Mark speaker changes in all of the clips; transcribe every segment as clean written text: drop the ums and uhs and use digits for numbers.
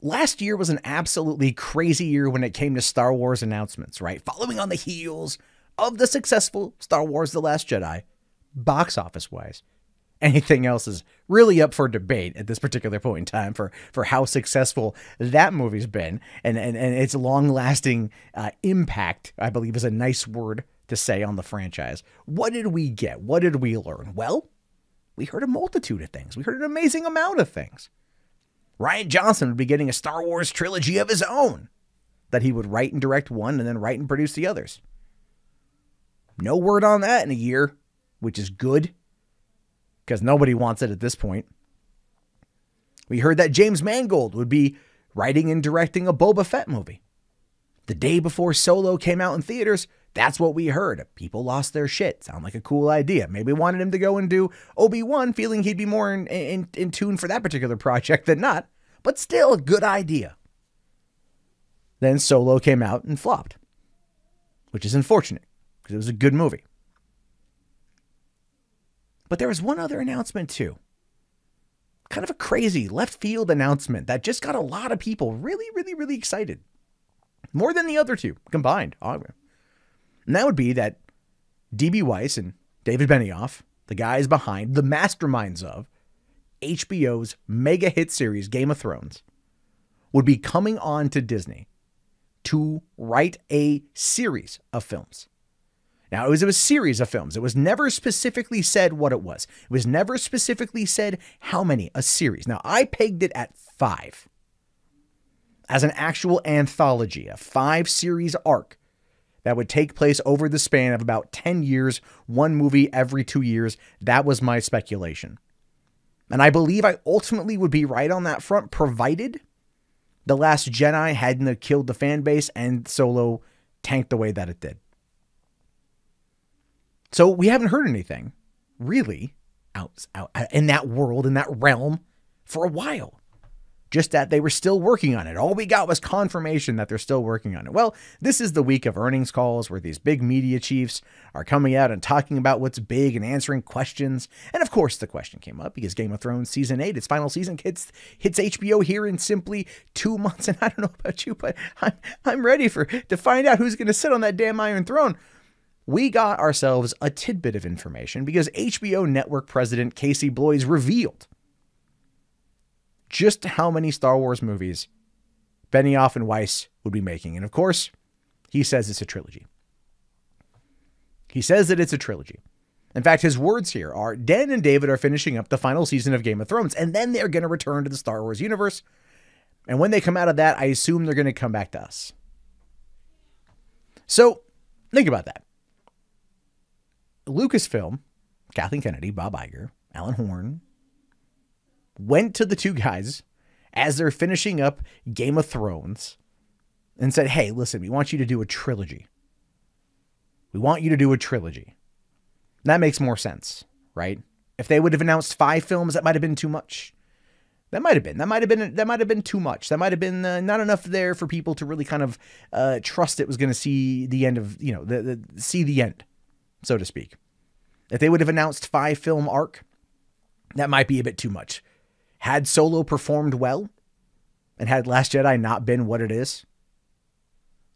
Speaker 1: last year was an absolutely crazy year when it came to Star Wars announcements, right? Following on the heels of the successful Star Wars The Last Jedi, box office wise. Anything else is really up for debate at this particular point in time for how successful that movie's been and its long-lasting impact, I believe is a nice word to say on the franchise. What did we get? What did we learn? Well, we heard a multitude of things. We heard an amazing amount of things. Rian Johnson would be getting a Star Wars trilogy of his own, that he would write and direct one and then write and produce the others. No word on that in a year, which is good, because nobody wants it at this point. We heard that James Mangold would be writing and directing a Boba Fett movie. The day before Solo came out in theaters, that's what we heard. People lost their shit. Sound like a cool idea. Maybe wanted him to go and do Obi-Wan, feeling he'd be more in tune for that particular project than not. But still a good idea. Then Solo came out and flopped, which is unfortunate because it was a good movie. But there was one other announcement too. Kind of a crazy left field announcement that just got a lot of people really, really, really excited. More than the other two combined. And that would be that D.B. Weiss and David Benioff, the guys behind, the masterminds of HBO's mega hit series Game of Thrones, would be coming on to Disney to write a series of films. Now, it was a series of films. It was never specifically said what it was. It was never specifically said how many, a series. Now, I pegged it at 5 as an actual anthology, a 5-series arc that would take place over the span of about 10 years, one movie every 2 years. That was my speculation. And I believe I ultimately would be right on that front, provided The Last Jedi hadn't killed the fan base and Solo tanked the way that it did. So we haven't heard anything really out in that world, in that realm for a while. Just that they were still working on it. All we got was confirmation that they're still working on it. Well, this is the week of earnings calls where these big media chiefs are coming out and talking about what's big and answering questions. And of course, the question came up because Game of Thrones Season 8, its final season, hits HBO here in simply 2 months. And I don't know about you, but I'm ready to find out who's going to sit on that damn Iron Throne. We got ourselves a tidbit of information because HBO network president Casey Bloys revealed just how many Star Wars movies Benioff and Weiss would be making. And of course, he says it's a trilogy. He says that it's a trilogy. In fact, his words here are, Dan and David are finishing up the final season of Game of Thrones, and then they're going to return to the Star Wars universe. And when they come out of that, I assume they're going to come back to us. So think about that. Lucasfilm, Kathleen Kennedy, Bob Iger, Alan Horn, went to the two guys as they're finishing up Game of Thrones and said, hey, listen, we want you to do a trilogy. We want you to do a trilogy. And that makes more sense, right? If they would have announced 5 films, that might have been too much. That might have been too much. That might have been not enough there for people to really kind of trust it was going to see the end of, see the end, so to speak. If they would have announced 5-film arc, that might be a bit too much. Had Solo performed well and had Last Jedi not been what it is,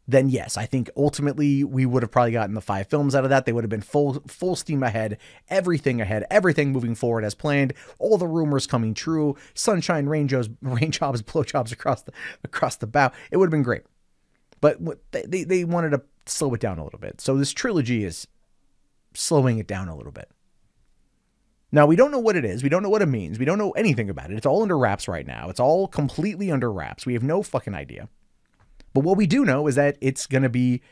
Speaker 1: then yes, I think ultimately we would have probably gotten the 5 films out of that. They would have been full steam ahead, everything moving forward as planned, all the rumors coming true, sunshine, raindrops, blowjobs across the bow. It would have been great. But they wanted to slow it down a little bit. So this trilogy is slowing it down a little bit. Now, we don't know what it is. We don't know what it means. We don't know anything about it. It's all under wraps right now. It's all completely under wraps. We have no fucking idea. But what we do know is that it's going to be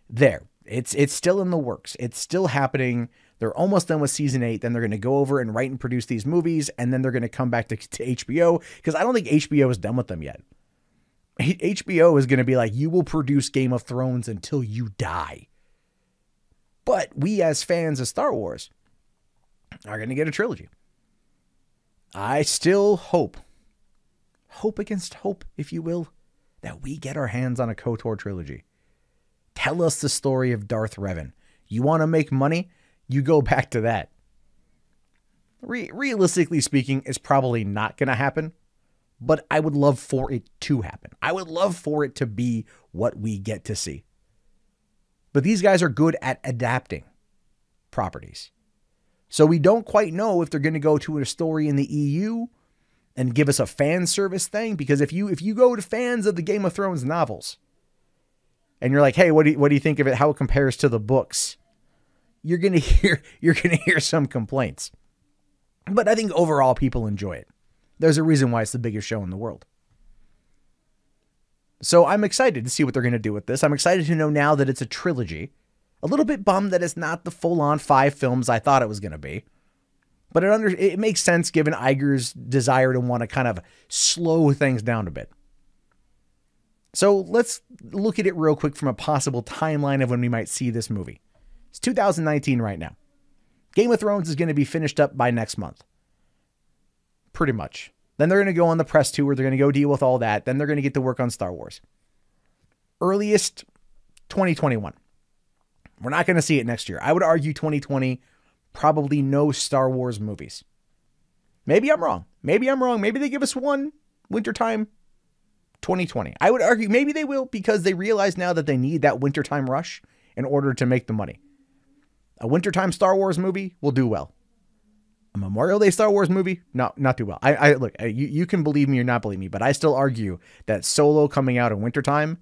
Speaker 1: there. It's still in the works. It's still happening. They're almost done with season 8. Then they're going to go over and write and produce these movies. And then they're going to come back to HBO because I don't think HBO is done with them yet. HBO is going to be like, you will produce Game of Thrones until you die. But we as fans of Star Wars are going to get a trilogy. I still hope against hope, if you will, that we get our hands on a KOTOR trilogy. Tell us the story of Darth Revan. You want to make money? You go back to that. Realistically speaking, it's probably not going to happen. but I would love for it to happen. I would love for it to be what we get to see. But these guys are good at adapting properties. So we don't quite know if they're going to go to a story in the EU and give us a fan service thing. Because if you go to fans of the Game of Thrones novels and you're like, hey, what do you think of it? How it compares to the books? You're going to hear some complaints. But I think overall people enjoy it. There's a reason why it's the biggest show in the world. So I'm excited to see what they're going to do with this. I'm excited to know now that it's a trilogy. A little bit bummed that it's not the full-on 5 films I thought it was going to be. But it makes sense given Iger's desire to want to kind of slow things down a bit. So let's look at it real quick from a possible timeline of when we might see this movie. It's 2019 right now. Game of Thrones is going to be finished up by next month. Pretty much. Then they're going to go on the press tour. They're going to go deal with all that. Then they're going to get to work on Star Wars. Earliest, 2021. We're not going to see it next year. I would argue 2020, probably no Star Wars movies. Maybe I'm wrong. Maybe they give us one wintertime 2020. I would argue maybe they will because they realize now that they need that wintertime rush in order to make the money. A wintertime Star Wars movie will do well. A Memorial Day Star Wars movie, not do well. Look, you can believe me or not believe me, but I still argue that Solo coming out in wintertime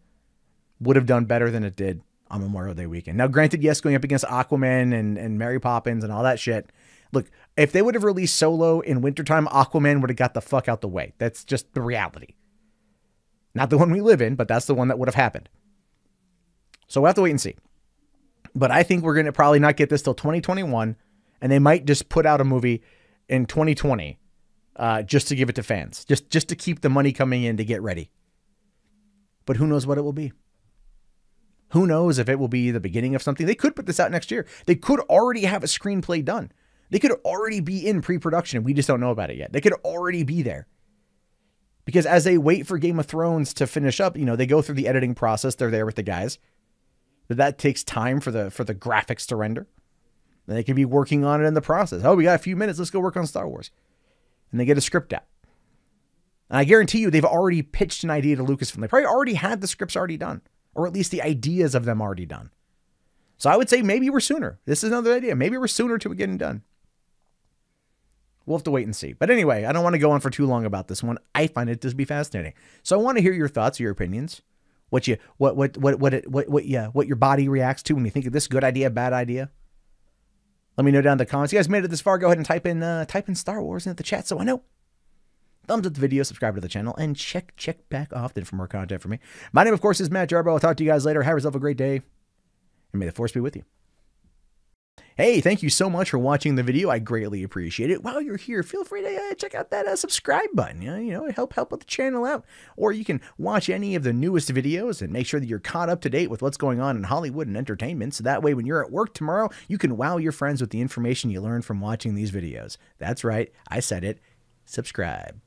Speaker 1: would have done better than it did on Memorial Day weekend. Now, granted, yes, going up against Aquaman and Mary Poppins and all that shit. Look, if they would have released Solo in wintertime, Aquaman would have got the fuck out the way. That's just the reality. Not the one we live in, but that's the one that would have happened. So we'll have to wait and see. But I think we're going to probably not get this till 2021, and they might just put out a movie in 2020 just to give it to fans, just to keep the money coming in to get ready. But who knows what it will be? Who knows if it will be the beginning of something? They could put this out next year. They could already have a screenplay done. They could already be in pre-production, and we just don't know about it yet. They could already be there. Because as they wait for Game of Thrones to finish up, they go through the editing process. They're there with the guys. But that takes time for the graphics to render. And they could be working on it in the process. Oh, we got a few minutes. Let's go work on Star Wars. And they get a script out. And I guarantee you they've already pitched an idea to Lucasfilm. They probably already had the scripts already done. Or at least the ideas of them already done. So I would say maybe we're sooner. This is another idea. Maybe we're sooner to getting done. We'll have to wait and see. But anyway, I don't want to go on for too long about this one. I find it to be fascinating. So I want to hear your thoughts, your opinions. What your body reacts to when you think of this good idea, bad idea. Let me know down in the comments. You guys made it this far. Go ahead and type in Star Wars into the chat so I know. Thumbs up the video, subscribe to the channel, and check back often for more content from me. My name, of course, is Matt Jarbo. I'll talk to you guys later. Have yourself a great day, and may the Force be with you. Hey, thank you so much for watching the video. I greatly appreciate it. While you're here, feel free to check out that subscribe button. Help the channel out. Or you can watch any of the newest videos and make sure that you're caught up to date with what's going on in Hollywood and entertainment. So that way, when you're at work tomorrow, you can wow your friends with the information you learned from watching these videos. That's right. I said it. Subscribe.